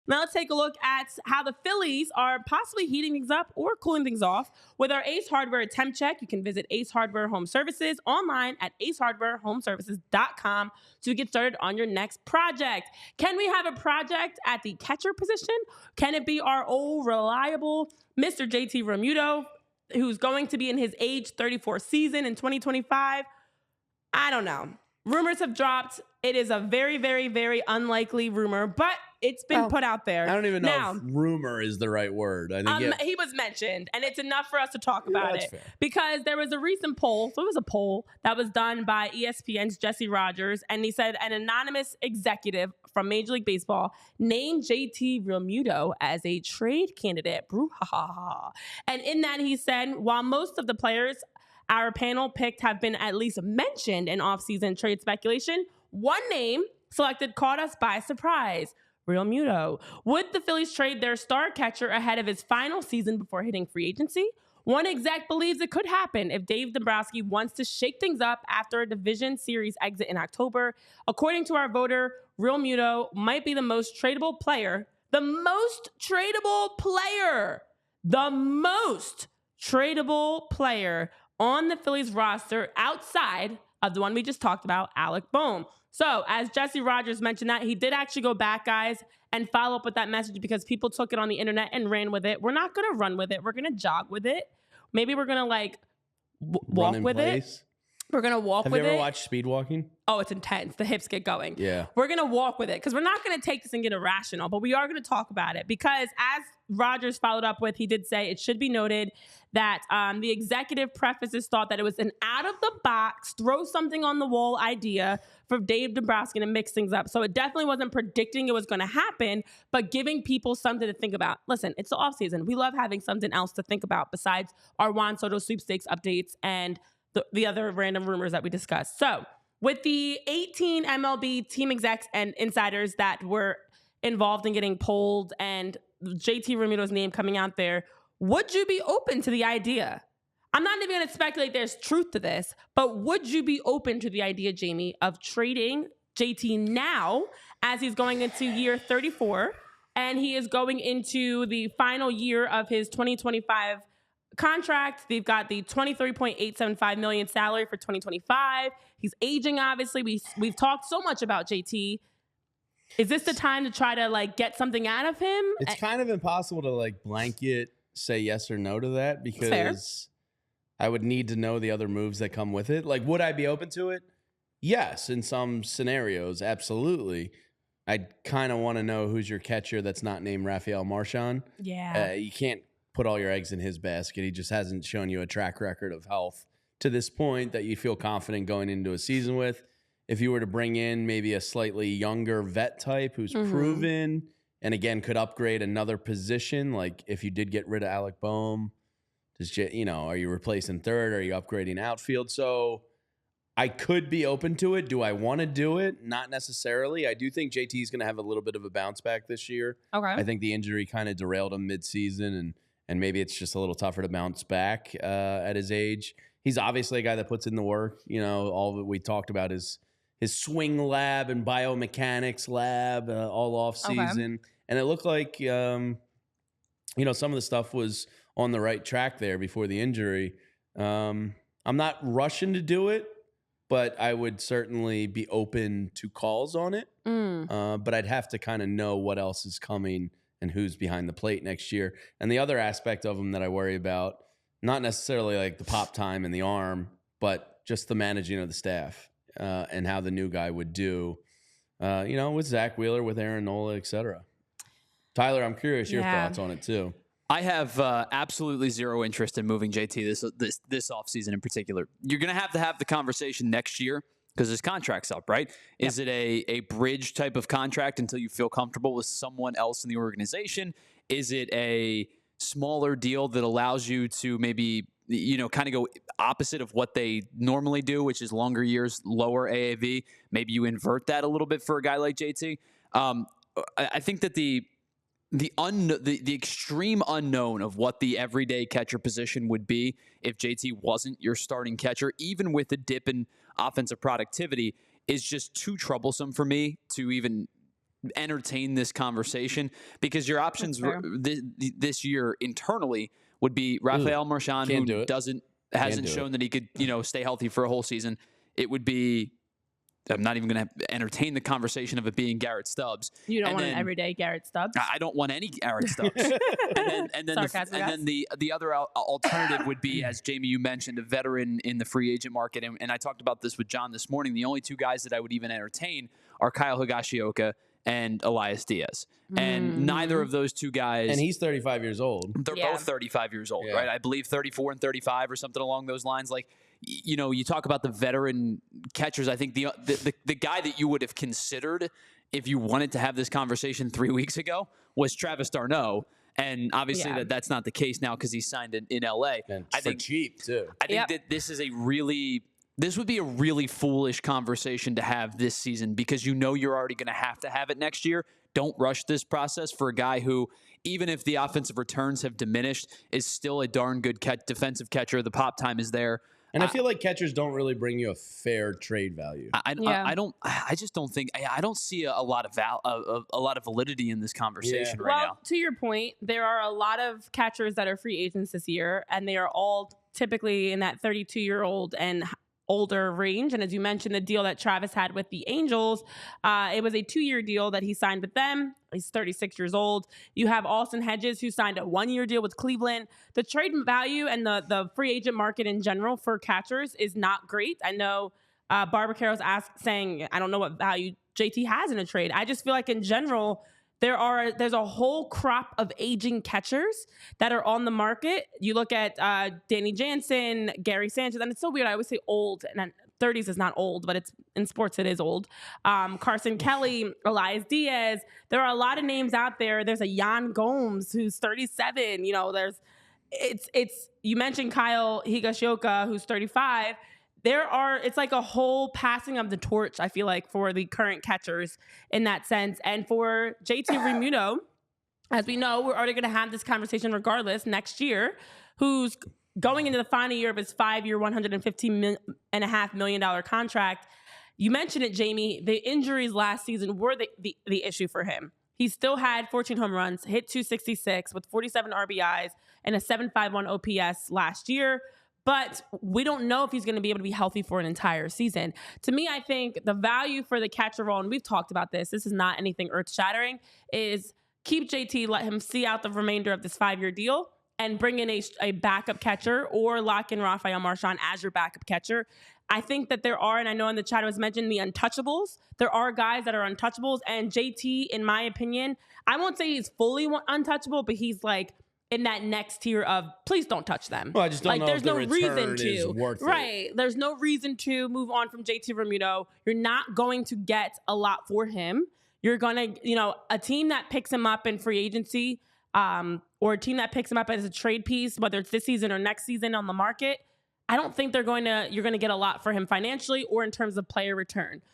Now let's take a look at how the Phillies are possibly heating things up or cooling things off with our Ace Hardware Temp Check. You can visit Ace Hardware Home Services online at acehardwarehomeservices.com to get started on your next project. Can we have a project at the catcher position? Can it be our old reliable Mr. JT Realmuto, who's going to be in his age 34 season in 2025? I don't know. Rumors have dropped. It is a very, very, very unlikely rumor, but it's been put out there. I don't even know if rumor is the right word. I think he was mentioned, and it's enough for us to talk about it. Fair. Because there was a recent poll. So it was a poll that was done by ESPN's Jesse Rogers, and he said an anonymous executive from Major League Baseball named JT Realmuto as a trade candidate. Brouhaha. And in that, he said, while most of the players our panel picked have been at least mentioned in offseason trade speculation, one name selected caught us by surprise. Realmuto. Would the Phillies trade their star catcher ahead of his final season before hitting free agency? One exec believes it could happen if Dave Dombrowski wants to shake things up after a division series exit in October. According to our voter, Realmuto might be the most tradable player. The most tradable player on the Phillies roster outside of the one we just talked about, Alec Bohm. So, as Jesse Rogers mentioned that, he did actually go back, guys, and follow up with that message because people took it on the internet and ran with it. We're not going to run with it. We're going to jog with it. Maybe we're going to, walk with it. We're going to walk with it. Have you ever watched speed walking? Oh, it's intense. The hips get going. Yeah. We're going to walk with it because we're not going to take this and get irrational, but we are going to talk about it because as Rogers followed up with, he did say it should be noted that the executive prefaces thought that it was an out-of-the-box, throw something on the wall idea for Dave Dombrowski to mix things up. So it definitely wasn't predicting it was going to happen, but giving people something to think about. Listen, it's the offseason. We love having something else to think about besides our Juan Soto sweepstakes updates and the other random rumors that we discussed. So with the 18 MLB team execs and insiders that were involved in getting polled and JT Realmuto's name coming out there, would you be open to the idea? I'm not even going to speculate there's truth to this, but would you be open to the idea, Jamie, of trading JT now as he's going into year 34 and he is going into the final year of his 2025 contract? They've got the $23.875 million salary for 2025. He's aging, obviously. We've talked so much about JT. Is this the time to try to get something out of him? It's kind of impossible to blanket say yes or no to that because Fair. I would need to know the other moves that come with it. Would I be open to it? Yes, in some scenarios, absolutely. I'd kind of want to know who's your catcher that's not named Rafael Marchand. Yeah. You can't put all your eggs in his basket. He just hasn't shown you a track record of health to this point that you feel confident going into a season with. If you were to bring in maybe a slightly younger vet type who's proven and, again, could upgrade another position, like if you did get rid of Alec Bohm, are you replacing third? Are you upgrading outfield? So I could be open to it. Do I want to do it? Not necessarily. I do think JT is going to have a little bit of a bounce back this year. Okay. I think the injury kind of derailed him midseason, and maybe it's just a little tougher to bounce back at his age. He's obviously a guy that puts in the work. All that we talked about is his swing lab and biomechanics lab all off season. Okay. And it looked like, some of the stuff was on the right track there before the injury. I'm not rushing to do it, but I would certainly be open to calls on it. But I'd have to kind of know what else is coming and who's behind the plate next year. And the other aspect of him that I worry about, not necessarily the pop time and the arm, but just the managing of the staff and how the new guy would do, with Zach Wheeler, with Aaron Nola, et cetera. Tyler, I'm curious your thoughts on it too. I have absolutely zero interest in moving JT this offseason in particular. You're going to have the conversation next year because his contract's up, right? Yep. Is it a bridge type of contract until you feel comfortable with someone else in the organization? Is it a smaller deal that allows you to maybe, kind of go opposite of what they normally do, which is longer years, lower AAV? Maybe you invert that a little bit for a guy like JT. I think that the extreme unknown of what the everyday catcher position would be if JT wasn't your starting catcher, even with a dip in offensive productivity, is just too troublesome for me to even entertain this conversation because your options fair. this year internally would be Rafael Marchand, Can't do who it. hasn't shown that he could, stay healthy for a whole season. It would be, I'm not even going to entertain the conversation of it being Garrett Stubbs. You don't want an everyday Garrett Stubbs? I don't want any Garrett Stubbs. and then the other alternative would be, as Jamie, you mentioned, a veteran in the free agent market. And I talked about this with John this morning. The only two guys that I would even entertain are Kyle Higashioka and Elias Diaz. And neither of those two guys. And he's 35 years old. They're both 35 years old, right? I believe 34 and 35 or something along those lines. Like, you talk about the veteran catchers. I think the guy that you would have considered if you wanted to have this conversation 3 weeks ago was Travis d'Arnaud. And obviously that's not the case now because he's signed in LA. And I think cheap too. I think that this would be a really foolish conversation to have this season because you're already going to have it next year. Don't rush this process for a guy who, even if the offensive returns have diminished, is still a darn good defensive catcher. The pop time is there. And I feel like catchers don't really bring you a fair trade value. I just don't think I don't see a lot of validity in this conversation right now. To your point, there are a lot of catchers that are free agents this year, and they are all typically in that 32-year-old and older range. And as you mentioned, the deal that Travis had with the Angels, it was a 2-year deal that he signed with them. He's 36 years old. You have Austin Hedges, who signed a 1-year deal with Cleveland. The trade value and the free agent market in general for catchers is not great. I know Barbacaro's saying, I don't know what value JT has in a trade. I just feel like in general, there's a whole crop of aging catchers that are on the market. You look at Danny Jansen, Gary Sanchez, and it's so weird. I always say old, and 30s is not old, but it's in sports it is old. Carson Kelly, Elias Diaz. There are a lot of names out there. There's a Yan Gomes who's 37. You mentioned Kyle Higashioka, who's 35. It's like a whole passing of the torch, I feel like, for the current catchers in that sense. And for JT Realmuto, as we know, we're already going to have this conversation regardless next year, who's going into the final year of his 5-year, $115.5 million contract. You mentioned it, Jamie. The injuries last season were the issue for him. He still had 14 home runs, hit 266 with 47 RBIs and a 7.51 OPS last year. But we don't know if he's going to be able to be healthy for an entire season. To me, I think the value for the catcher role, and we've talked about this is not anything earth-shattering, is keep JT, let him see out the remainder of this 5-year deal, and bring in a backup catcher or lock in Rafael Marchand as your backup catcher. I think that there are, and I know in the chat it was mentioned, the untouchables. There are guys that are untouchables, and JT, in my opinion, I won't say he's fully untouchable, but he's like in that next tier of please don't touch them. Well, I just don't know there's if the no reason return is to. worth it. Right. There's no reason to move on from JT Realmuto. You're not going to get a lot for him. You're going to, a team that picks him up in free agency, or a team that picks him up as a trade piece, whether it's this season or next season on the market, I don't think you're going to get a lot for him financially or in terms of player return.